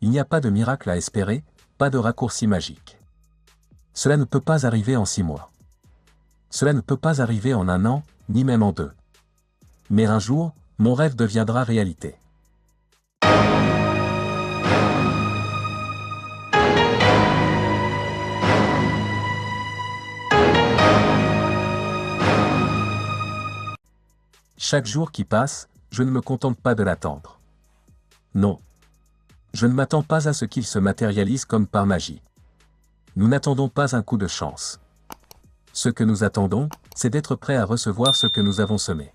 Il n'y a pas de miracle à espérer, pas de raccourci magique. Cela ne peut pas arriver en 6 mois. Cela ne peut pas arriver en 1 an, ni même en 2. Mais un jour, mon rêve deviendra réalité. Chaque jour qui passe, je ne me contente pas de l'attendre. Non. Je ne m'attends pas à ce qu'il se matérialise comme par magie. Nous n'attendons pas un coup de chance. Ce que nous attendons, c'est d'être prêts à recevoir ce que nous avons semé.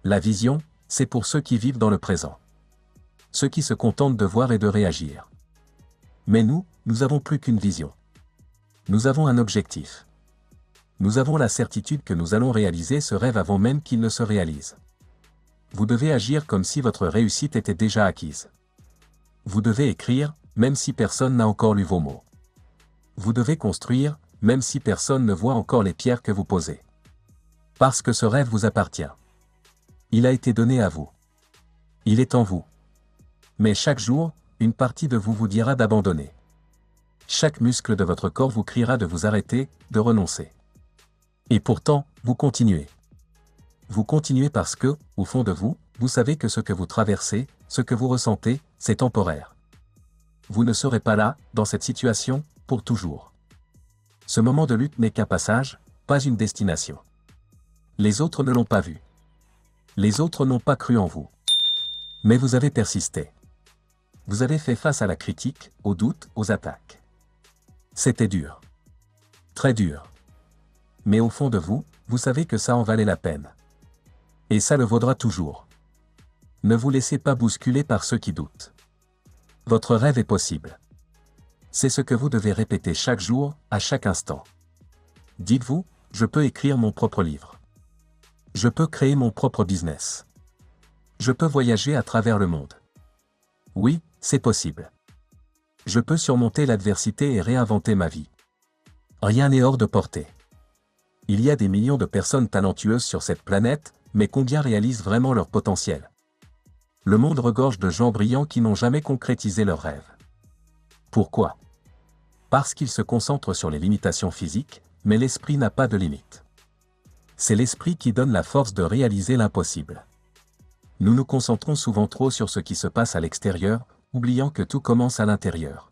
La vision, c'est pour ceux qui vivent dans le présent. Ceux qui se contentent de voir et de réagir. Mais nous avons plus qu'une vision. Nous avons un objectif. Nous avons la certitude que nous allons réaliser ce rêve avant même qu'il ne se réalise. Vous devez agir comme si votre réussite était déjà acquise. Vous devez écrire, même si personne n'a encore lu vos mots. Vous devez construire, même si personne ne voit encore les pierres que vous posez. Parce que ce rêve vous appartient. Il a été donné à vous. Il est en vous. Mais chaque jour, une partie de vous vous dira d'abandonner. Chaque muscle de votre corps vous criera de vous arrêter, de renoncer. Et pourtant, vous continuez. Vous continuez parce que, au fond de vous, vous savez que ce que vous traversez, ce que vous ressentez, c'est temporaire. Vous ne serez pas là, dans cette situation, pour toujours. Ce moment de lutte n'est qu'un passage, pas une destination. Les autres ne l'ont pas vu. Les autres n'ont pas cru en vous. Mais vous avez persisté. Vous avez fait face à la critique, aux doutes, aux attaques. C'était dur. Très dur. Mais au fond de vous, vous savez que ça en valait la peine. Et ça le vaudra toujours. Ne vous laissez pas bousculer par ceux qui doutent. Votre rêve est possible. C'est ce que vous devez répéter chaque jour, à chaque instant. Dites-vous, je peux écrire mon propre livre. Je peux créer mon propre business. Je peux voyager à travers le monde. Oui, c'est possible. Je peux surmonter l'adversité et réinventer ma vie. Rien n'est hors de portée. Il y a des millions de personnes talentueuses sur cette planète, mais combien réalisent vraiment leur potentiel? Le monde regorge de gens brillants qui n'ont jamais concrétisé leurs rêves. Pourquoi? Parce qu'ils se concentrent sur les limitations physiques, mais l'esprit n'a pas de limite. C'est l'esprit qui donne la force de réaliser l'impossible. Nous nous concentrons souvent trop sur ce qui se passe à l'extérieur, oubliant que tout commence à l'intérieur.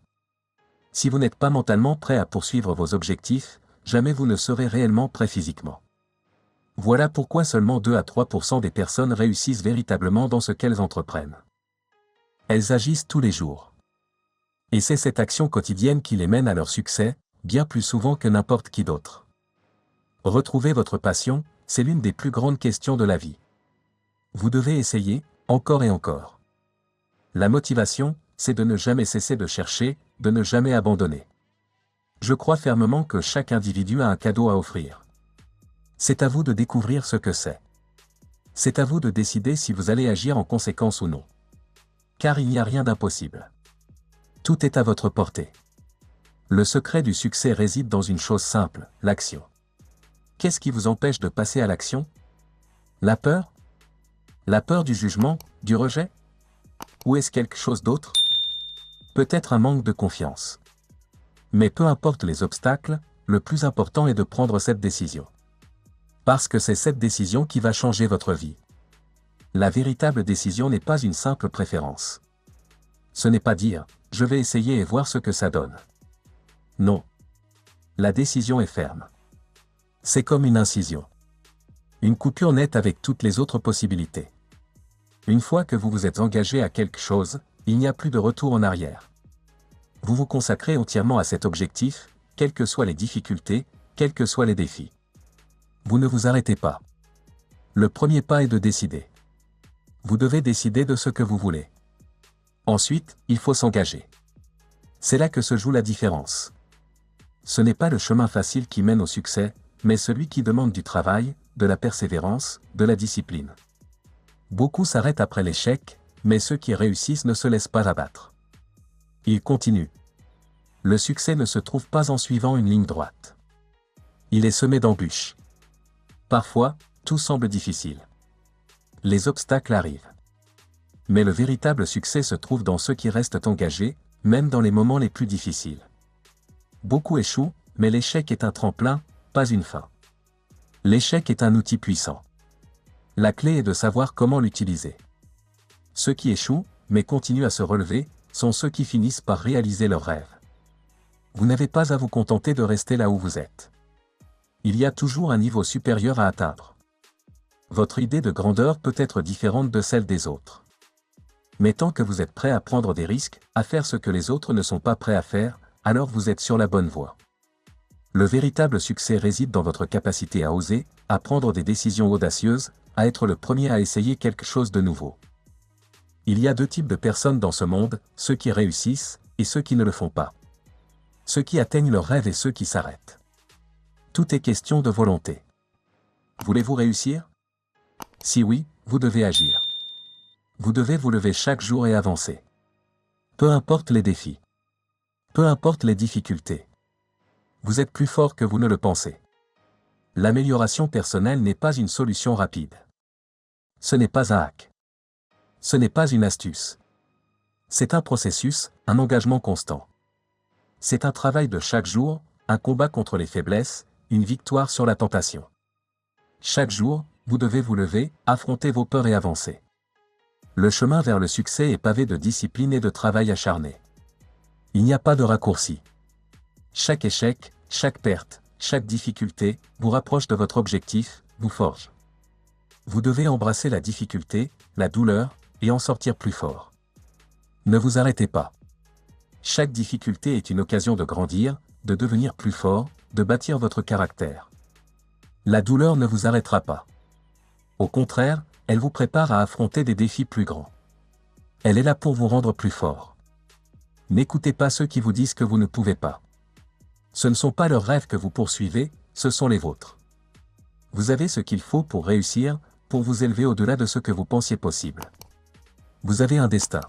Si vous n'êtes pas mentalement prêt à poursuivre vos objectifs, jamais vous ne serez réellement prêt physiquement. Voilà pourquoi seulement 2 à 3% des personnes réussissent véritablement dans ce qu'elles entreprennent. Elles agissent tous les jours. Et c'est cette action quotidienne qui les mène à leur succès, bien plus souvent que n'importe qui d'autre. Retrouver votre passion, c'est l'une des plus grandes questions de la vie. Vous devez essayer, encore et encore. La motivation, c'est de ne jamais cesser de chercher, de ne jamais abandonner. Je crois fermement que chaque individu a un cadeau à offrir. C'est à vous de découvrir ce que c'est. C'est à vous de décider si vous allez agir en conséquence ou non. Car il n'y a rien d'impossible. Tout est à votre portée. Le secret du succès réside dans une chose simple, l'action. Qu'est-ce qui vous empêche de passer à l'action? La peur? La peur du jugement, du rejet? Ou est-ce quelque chose d'autre? Peut-être un manque de confiance. Mais peu importe les obstacles, le plus important est de prendre cette décision. Parce que c'est cette décision qui va changer votre vie. La véritable décision n'est pas une simple préférence. Ce n'est pas dire « je vais essayer et voir ce que ça donne ». Non. La décision est ferme. C'est comme une incision. Une coupure nette avec toutes les autres possibilités. Une fois que vous vous êtes engagé à quelque chose, il n'y a plus de retour en arrière. Vous vous consacrez entièrement à cet objectif, quelles que soient les difficultés, quels que soient les défis. Vous ne vous arrêtez pas. Le premier pas est de décider. Vous devez décider de ce que vous voulez. Ensuite, il faut s'engager. C'est là que se joue la différence. Ce n'est pas le chemin facile qui mène au succès, mais celui qui demande du travail, de la persévérance, de la discipline. Beaucoup s'arrêtent après l'échec, mais ceux qui réussissent ne se laissent pas abattre. Ils continuent. Le succès ne se trouve pas en suivant une ligne droite. Il est semé d'embûches. Parfois, tout semble difficile. Les obstacles arrivent. Mais le véritable succès se trouve dans ceux qui restent engagés, même dans les moments les plus difficiles. Beaucoup échouent, mais l'échec est un tremplin, pas une fin. L'échec est un outil puissant. La clé est de savoir comment l'utiliser. Ceux qui échouent, mais continuent à se relever, sont ceux qui finissent par réaliser leurs rêves. Vous n'avez pas à vous contenter de rester là où vous êtes. Il y a toujours un niveau supérieur à atteindre. Votre idée de grandeur peut être différente de celle des autres. Mais tant que vous êtes prêt à prendre des risques, à faire ce que les autres ne sont pas prêts à faire, alors vous êtes sur la bonne voie. Le véritable succès réside dans votre capacité à oser, à prendre des décisions audacieuses, à être le premier à essayer quelque chose de nouveau. Il y a deux types de personnes dans ce monde, ceux qui réussissent, et ceux qui ne le font pas. Ceux qui atteignent leurs rêves et ceux qui s'arrêtent. Tout est question de volonté. Voulez-vous réussir? Si oui, vous devez agir. Vous devez vous lever chaque jour et avancer. Peu importe les défis. Peu importe les difficultés. Vous êtes plus fort que vous ne le pensez. L'amélioration personnelle n'est pas une solution rapide. Ce n'est pas un hack. Ce n'est pas une astuce. C'est un processus, un engagement constant. C'est un travail de chaque jour, un combat contre les faiblesses, une victoire sur la tentation. Chaque jour, vous devez vous lever, affronter vos peurs et avancer. Le chemin vers le succès est pavé de discipline et de travail acharné. Il n'y a pas de raccourci. Chaque échec, chaque perte, chaque difficulté, vous rapproche de votre objectif, vous forge. Vous devez embrasser la difficulté, la douleur, et en sortir plus fort. Ne vous arrêtez pas. Chaque difficulté est une occasion de grandir, de devenir plus fort, de bâtir votre caractère. La douleur ne vous arrêtera pas. Au contraire, elle vous prépare à affronter des défis plus grands. Elle est là pour vous rendre plus fort. N'écoutez pas ceux qui vous disent que vous ne pouvez pas. Ce ne sont pas leurs rêves que vous poursuivez, ce sont les vôtres. Vous avez ce qu'il faut pour réussir, pour vous élever au-delà de ce que vous pensiez possible. Vous avez un destin.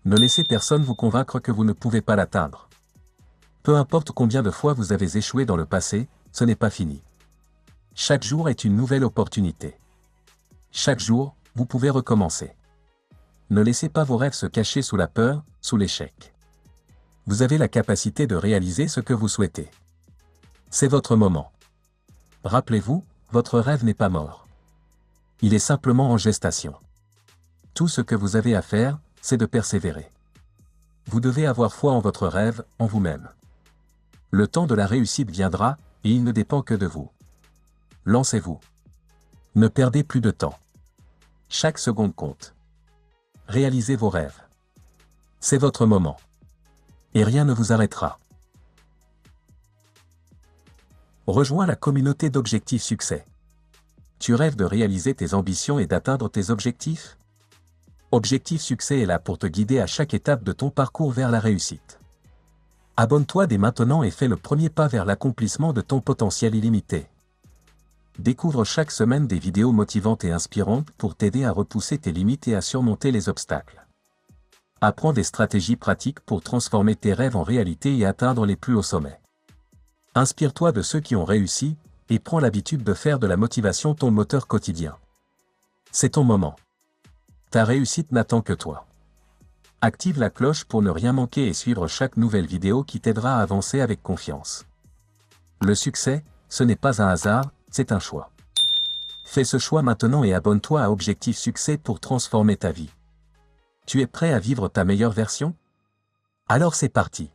Ne laissez personne vous convaincre que vous ne pouvez pas l'atteindre. Peu importe combien de fois vous avez échoué dans le passé, ce n'est pas fini. Chaque jour est une nouvelle opportunité. Chaque jour, vous pouvez recommencer. Ne laissez pas vos rêves se cacher sous la peur, sous l'échec. Vous avez la capacité de réaliser ce que vous souhaitez. C'est votre moment. Rappelez-vous, votre rêve n'est pas mort. Il est simplement en gestation. Tout ce que vous avez à faire, c'est de persévérer. Vous devez avoir foi en votre rêve, en vous-même. Le temps de la réussite viendra, et il ne dépend que de vous. Lancez-vous. Ne perdez plus de temps. Chaque seconde compte. Réalisez vos rêves. C'est votre moment. Et rien ne vous arrêtera. Rejoins la communauté d'Objectifs Succès. Tu rêves de réaliser tes ambitions et d'atteindre tes objectifs? Objectif Succès est là pour te guider à chaque étape de ton parcours vers la réussite. Abonne-toi dès maintenant et fais le premier pas vers l'accomplissement de ton potentiel illimité. Découvre chaque semaine des vidéos motivantes et inspirantes pour t'aider à repousser tes limites et à surmonter les obstacles. Apprends des stratégies pratiques pour transformer tes rêves en réalité et atteindre les plus hauts sommets. Inspire-toi de ceux qui ont réussi, et prends l'habitude de faire de la motivation ton moteur quotidien. C'est ton moment. Ta réussite n'attend que toi. Active la cloche pour ne rien manquer et suivre chaque nouvelle vidéo qui t'aidera à avancer avec confiance. Le succès, ce n'est pas un hasard, c'est un choix. Fais ce choix maintenant et abonne-toi à Objectif Succès pour transformer ta vie. Tu es prêt à vivre ta meilleure version? Alors c'est parti.